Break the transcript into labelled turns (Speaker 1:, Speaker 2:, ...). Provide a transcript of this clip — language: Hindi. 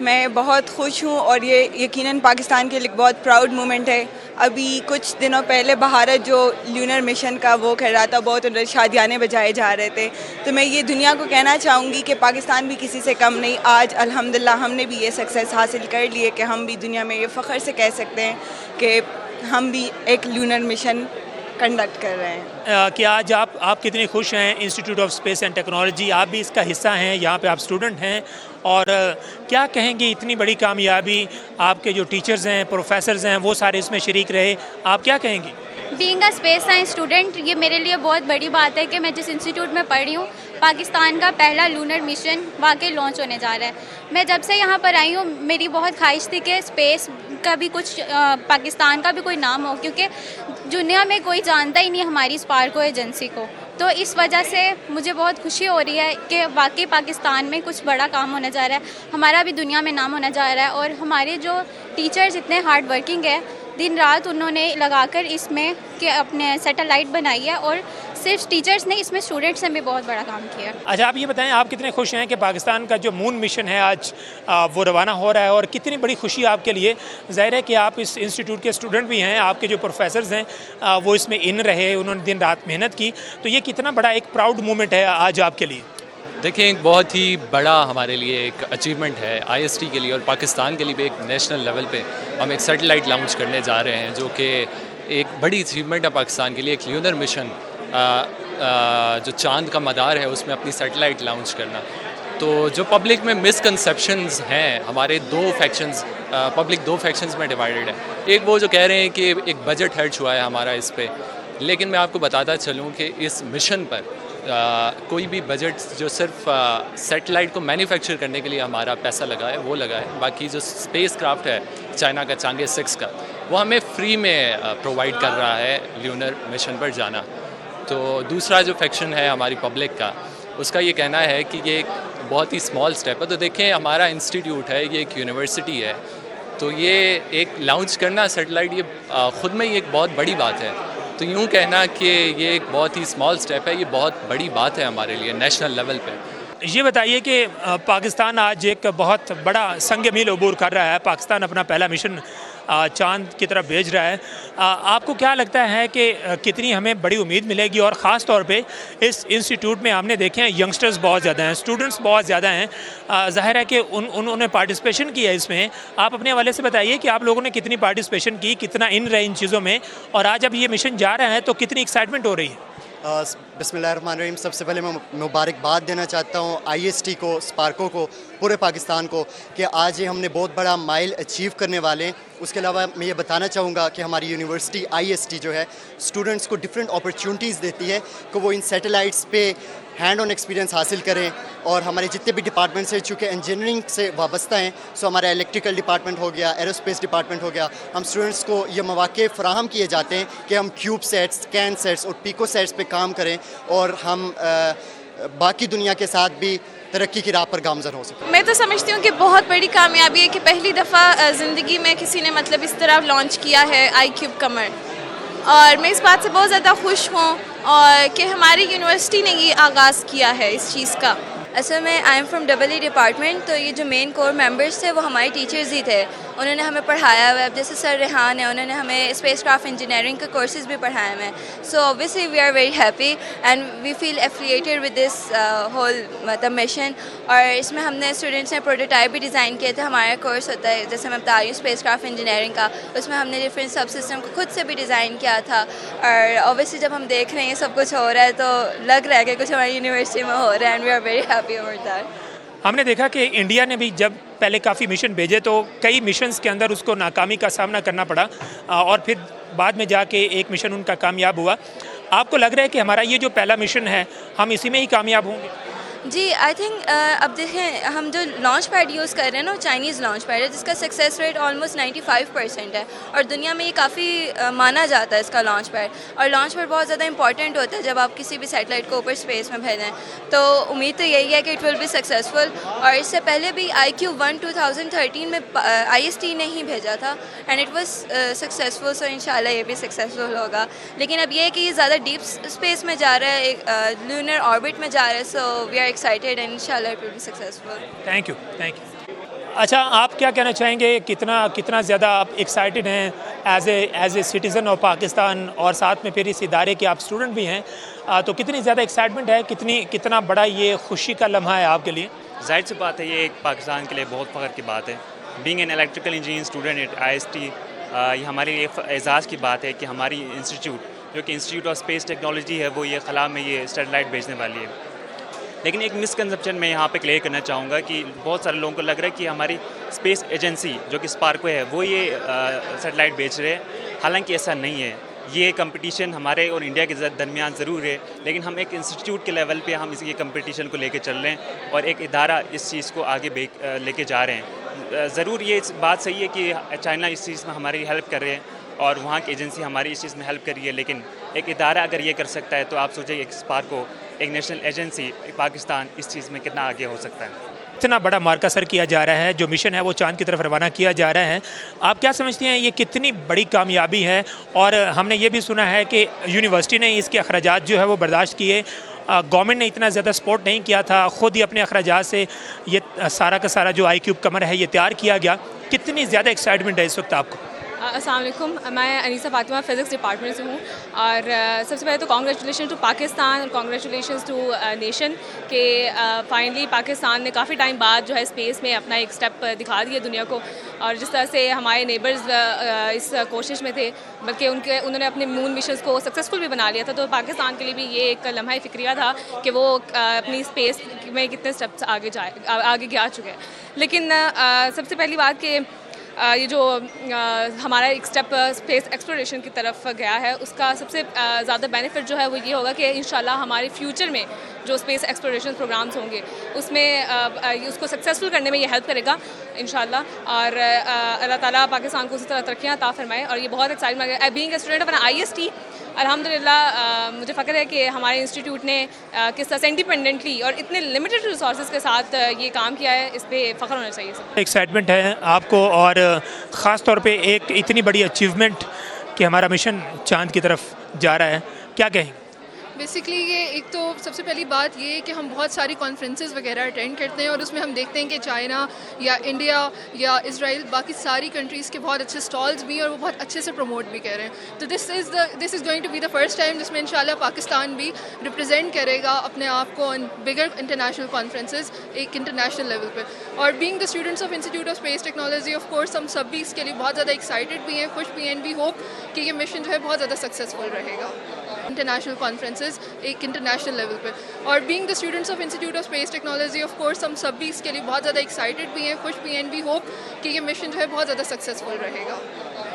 Speaker 1: मैं बहुत खुश हूँ और ये यकीनन पाकिस्तान के लिए बहुत प्राउड मोमेंट है। अभी कुछ दिनों पहले भारत जो ल्यूनर मिशन का वो कर रहा था, बहुत उधर शादियाने बजाए जा रहे थे। तो मैं ये दुनिया को कहना चाहूँगी कि पाकिस्तान भी किसी से कम नहीं। आज अल्हम्दुलिल्लाह हमने भी ये सक्सेस हासिल कर ली है कि हम भी दुनिया में ये फ़ख्र से कह सकते हैं कि हम भी एक ल्यूनर मिशन कंडक्ट कर रहे हैं।
Speaker 2: कि आज आप कितनी खुश हैं? Institute of space and technology, आप भी इसका हिस्सा हैं, यहाँ पे आप स्टूडेंट हैं, और क्या कहेंगे इतनी बड़ी कामयाबी? आपके जो टीचर्स हैं, प्रोफेसर्स हैं, वो सारे इसमें शरीक रहे, आप क्या कहेंगी?
Speaker 3: Being a space science student, ये मेरे लिए बहुत बड़ी बात है कि मैं जिस इंस्टीट्यूट में पढ़ रही हूँ, पाकिस्तान का पहला लूनर मिशन वाकई लॉन्च होने जा रहा है। मैं जब से यहाँ पर आई हूँ, मेरी बहुत ख्वाहिश थी कि स्पेस का भी कुछ पाकिस्तान का भी कोई नाम हो, क्योंकि दुनिया में कोई जानता ही नहीं हमारी स्पार्को एजेंसी को। तो इस वजह से मुझे बहुत खुशी हो रही है कि वाकई पाकिस्तान में कुछ बड़ा काम होने जा रहा है, हमारा भी दुनिया में नाम होने जा रहा है। और हमारे जो टीचर्स इतने हार्ड वर्किंग है, दिन रात उन्होंने लगाकर इसमें कि अपने सैटेलाइट बनाई है, और सिर्फ टीचर्स ने, इसमें स्टूडेंट्स ने भी बहुत बड़ा काम किया।
Speaker 2: अच्छा, आप ये बताएं, आप कितने खुश हैं कि पाकिस्तान का जो मून मिशन है आज वो रवाना हो रहा है, और कितनी बड़ी खुशी आपके लिए? ज़ाहिर है कि आप इस इंस्टीट्यूट के स्टूडेंट भी हैं, आपके जो प्रोफेसर्स हैं वो इसमें इन रहे, उन्होंने दिन रात मेहनत की, तो ये कितना बड़ा एक प्राउड मोमेंट है आज आपके लिए?
Speaker 4: देखिए, एक बहुत ही बड़ा हमारे लिए एक अचीवमेंट है आईएसटी के लिए, और पाकिस्तान के लिए भी एक नेशनल लेवल पे हम एक सैटेलाइट लॉन्च करने जा रहे हैं, जो कि एक बड़ी अचीवमेंट है पाकिस्तान के लिए। एक ल्यूनर मिशन, जो चांद का मदार है, उसमें अपनी सैटेलाइट लॉन्च करना। तो जो पब्लिक में मिसकंसेप्शंस हैं, हमारे पब्लिक दो फैक्शंस में डिवाइडेड है। एक वो जो कह रहे हैं कि एक बजट खर्च हुआ है हमारा इस पे, लेकिन मैं आपको बताता चलूँ कि इस मिशन पर कोई भी बजट जो सिर्फ सैटेलाइट को मैन्युफैक्चर करने के लिए हमारा पैसा लगा है वो लगा है। बाकी जो स्पेस क्राफ्ट है चाइना का चांगे 6 का, वो हमें फ्री में प्रोवाइड कर रहा है ल्यूनर मिशन पर जाना। तो दूसरा जो फैक्शन है हमारी पब्लिक का, उसका ये कहना है कि ये एक बहुत ही स्मॉल स्टेप है। तो देखें, हमारा इंस्टीट्यूट है, ये एक यूनिवर्सिटी है, तो ये एक लॉन्च करना सैटेलाइट, ये ख़ुद में ही एक बहुत बड़ी बात है। तो यूँ कहना कि ये एक बहुत ही स्मॉल स्टेप है, ये बहुत बड़ी बात है हमारे लिए नेशनल लेवल पे।
Speaker 2: ये बताइए कि पाकिस्तान आज एक बहुत बड़ा संग मील अबूर कर रहा है। पाकिस्तान अपना पहला मिशन चांद की तरफ भेज रहा है। आपको क्या लगता है कि कितनी हमें बड़ी उम्मीद मिलेगी? और ख़ास तौर पे इस इंस्टीट्यूट में हमने देखे हैं यंगस्टर्स बहुत ज़्यादा हैं, स्टूडेंट्स बहुत ज़्यादा हैं, ज़ाहिर है कि उन्होंने पार्टिसिपेशन किया इसमें। आप अपने हवाले से बताइए कि आप लोगों ने कितनी पार्टिसिपेशन की, कितना इन रहे इन चीज़ों में, और आज अब ये मिशन जा रहा है तो कितनी एक्साइटमेंट हो रही है?
Speaker 5: बिस्मिल्लाहिर्रहमानिर्रहीम। सबसे पहले मैं मुबारकबाद देना चाहता हूँ आईएसटी को, स्पार्को को, पूरे पाकिस्तान को, कि आज ये हमने बहुत बड़ा माइल अचीव करने वाले हैं। उसके अलावा मैं ये बताना चाहूँगा कि हमारी यूनिवर्सिटी आईएसटी जो है, स्टूडेंट्स को डिफरेंट अपॉर्चुनिटीज़ देती है कि वो इन सैटेलाइट्स पे हैंड ऑन एक्सपीरियंस हासिल करें। और हमारे जितने भी डिपार्टमेंट्स हैं, चूँकि इंजीनियरिंग से वाबस्ता हैं, सो हमारा इलेक्ट्रिकल डिपार्टमेंट हो गया, एरोस्पेस डिपार्टमेंट हो गया, हम स्टूडेंट्स को ये मौके फ़राहम किए जाते हैं कि हम क्यूब सेट्स, कैन सेट्स और पीको सेट्स पे काम करें, और हम बाकी दुनिया के साथ भी तरक्की की राह पर गामज़न हो सकें।
Speaker 6: मैं तो समझती हूँ कि बहुत बड़ी कामयाबी है कि पहली दफ़ा ज़िंदगी में किसी ने मतलब इस तरह लॉन्च किया है iCube कमर, और मैं इस बात से बहुत ज़्यादा खुश हूँ और कि हमारी यूनिवर्सिटी ने ये आगाज़ किया है इस चीज़ का।
Speaker 7: असल में I am from EE department, तो ये जो मेन कोर मेंबर्स थे वो हमारे टीचर्स ही थे, उन्होंने हमें पढ़ाया हुआ है। अब जैसे सर रेहान है, उन्होंने हमें स्पेस क्राफ्ट इंजीनियरिंग के कोर्सेज भी पढ़ाए हुए हैं। So obviously we are very happy and we feel affiliated with this whole मतलब मिशन। और इसमें हमने स्टूडेंट्स ने प्रोटोटाइप भी डिज़ाइन किए थे। हमारा कोर्स होता है, जैसे मैं बता रही हूँ, स्पेस क्राफ्ट इंजीनियरिंग का, उसमें हमने डिफरेंट सब सिस्टम को खुद से भी डिज़ाइन किया था। और ऑब्वियसली जब हम देख रहे हैं ये सब कुछ हो रहा है, तो लग रहा है कि कुछ हमारी यूनिवर्सिटी में हो रहा है, and we are very happy over that.
Speaker 2: हमने देखा कि इंडिया ने भी जब पहले काफ़ी मिशन भेजे तो कई मिशंस के अंदर उसको नाकामी का सामना करना पड़ा, और फिर बाद में जाके एक मिशन उनका कामयाब हुआ। आपको लग रहा है कि हमारा ये जो पहला मिशन है, हम इसी में ही कामयाब होंगे?
Speaker 7: जी, आई थिंक अब देखें, हम जो लॉन्च पैड यूज़ कर रहे हैं ना, चाइनीज़ लॉन्च पैड है, जिसका सक्सेस रेट ऑलमोस्ट 95% है, और दुनिया में ये काफ़ी माना जाता है इसका लॉन्च पैड। और लॉन्च पैड बहुत ज़्यादा इंपॉर्टेंट होता है जब आप किसी भी सैटेलाइट को ऊपर स्पेस में भेजें। तो उम्मीद तो यही है कि इट विल बी सक्सेसफुल। और इससे पहले भी iCube-1 2013 में IST ने ही भेजा था, एंड इट वाज सक्सेसफुल। सो इंशाल्लाह ये भी सक्सेसफुल होगा। लेकिन अब ये है कि ये ज़्यादा डीप स्पेस में जा रहा है, एक लूनर ऑर्बिट में जा रहा है। So we are excited and inshallah it will be successful.
Speaker 2: Thank you. अच्छा, आप क्या कहना चाहेंगे, कितना ज़्यादा आप एक्साइटेड हैं as a citizen of Pakistan, और साथ में फिर इस इदारे के आप स्टूडेंट भी हैं, तो कितनी ज़्यादा एक्साइटमेंट है, कितना बड़ा ये खुशी का लम्हा है आपके लिए?
Speaker 8: जाहिर सी बात है, ये एक पाकिस्तान के लिए बहुत फ़ख्र की बात है। Being an electrical engineering student at IST, ये हमारे लिए एजाज़ की बात है कि हमारी इंस्टीट्यूट जो कि इंस्टीट्यूट ऑफ स्पेस टेक्नोलॉजी है, वो ये खला में ये सैटेलाइट भेजने वाली है। लेकिन एक मिसकंसेप्शन मैं यहाँ पे क्लियर करना चाहूँगा कि बहुत सारे लोगों को लग रहा है कि हमारी स्पेस एजेंसी जो कि स्पार्को है, वो ये सैटेलाइट बेच रहे हैं। हालांकि ऐसा नहीं है। ये कंपटीशन हमारे और इंडिया के दरमियान ज़रूर है, लेकिन हम एक इंस्टीट्यूट के लेवल पे हम इस कंपटीशन को लेके चल रहे हैं और एक इदारा इस चीज़ को आगे लेके जा रहे हैं। ज़रूर ये बात सही है कि चाइना इस चीज़ में हमारी हेल्प कर रहे हैं और वहाँ की एजेंसी हमारी इस चीज़ में हेल्प कर रही है, लेकिन एक इदारा अगर ये कर सकता है तो आप सोचिए एक स्पार्को, एक नेशनल एजेंसी, पाकिस्तान इस चीज़ में कितना आगे हो सकता है।
Speaker 2: इतना बड़ा मार्का सर किया जा रहा है, जो मिशन है वो चांद की तरफ रवाना किया जा रहा है। आप क्या समझते हैं ये कितनी बड़ी कामयाबी है? और हमने ये भी सुना है कि यूनिवर्सिटी ने इसके अखराजात जो है वो बर्दाश्त किए, गवर्नमेंट ने इतना ज़्यादा सपोर्ट नहीं किया था, ख़ुद ही अपने अखराजात से ये सारा का सारा जो iCube कमर है ये तैयार किया गया। कितनी ज़्यादा एक्साइटमेंट है इस वक्त आपको?
Speaker 9: अस्सलाम वालेकुम, मैं अनीसा फातिमा फ़िज़िक्स डिपार्टमेंट से हूँ। और सबसे पहले तो कॉन्ग्रेचुलेशन टू पाकिस्तान और कॉन्ग्रेचुलेशन टू नेशन कि फाइनली पाकिस्तान ने काफ़ी टाइम बाद जो है स्पेस में अपना एक स्टेप दिखा दिया दुनिया को। और जिस तरह से हमारे नेबर्स इस कोशिश में थे, बल्कि उन्होंने अपने मून मिशंस को सक्सेसफुल भी बना लिया था, तो पाकिस्तान के लिए भी ये एक लम्हा फ़िक्रिया था कि वो अपनी स्पेस में कितने स्टेप्स आगे जा चुके हैं। लेकिन सबसे पहली बात कि ये जो हमारा एक स्टेप स्पेस एक्सप्लोरेशन की तरफ गया है, उसका सबसे ज़्यादा बेनिफिट जो है वो ये होगा कि इंशाल्लाह हमारे फ्यूचर में जो स्पेस एक्सप्लोरेशन प्रोग्राम्स होंगे उसमें उसको सक्सेसफुल करने में ये हेल्प करेगा इंशाल्लाह। और अल्लाह ताला पाकिस्तान को उसी तरह तरक्कियाँ अता फरमाए। और ये बहुत एक्साइटमेंट है। Being a student of an IST, अल्हम्दुलिल्लाह मुझे फ़ख्र है कि हमारे इंस्टीट्यूट ने किस तरह से इंडिपेंडेंटली और इतने लिमिटेड रिसोर्सेज के साथ ये काम किया है, इस पर फ़ख्र होना चाहिए सब।
Speaker 2: एक्साइटमेंट है आपको, और ख़ास तौर पे एक इतनी बड़ी अचीवमेंट कि हमारा मिशन चांद की तरफ जा रहा है, क्या कहेंगे?
Speaker 10: बेसिकली ये एक तो सबसे पहली बात ये है कि हम बहुत सारी कॉन्फ्रेंसेस वगैरह अटेंड करते हैं और उसमें हम देखते हैं कि चाइना या इंडिया या इजराइल, बाकी सारी कंट्रीज़ के बहुत अच्छे स्टॉल्स भी हैं और वो बहुत अच्छे से प्रमोट भी कर रहे हैं। तो this is going to be the first time जिसमें इंशाल्लाह पाकिस्तान भी रिप्रेजेंट करेगा अपने आप को ऑन बिगर इंटरनेशनल कॉन्फ्रेंसेस एक इंटरनेशनल लेवल पर। और being the students of institute of space technology, of course हम सब भी इसके लिए बहुत ज़्यादा एक्साइटेड भी हैं, खुश भी हैं, एंड वी होप कि ये मिशन जो है बहुत ज़्यादा सक्सेसफुल रहेगा इंटरनेशनल कॉन्फ्रेंसेस एक इंटरनेशनल लेवल पे। और being the students of institute of space technology, of course हम सब भी इसके लिए बहुत ज़्यादा एक्साइटेड भी हैं, खुश भी हैं, एंड वी होप कि ये मिशन जो है बहुत ज़्यादा सक्सेसफुल रहेगा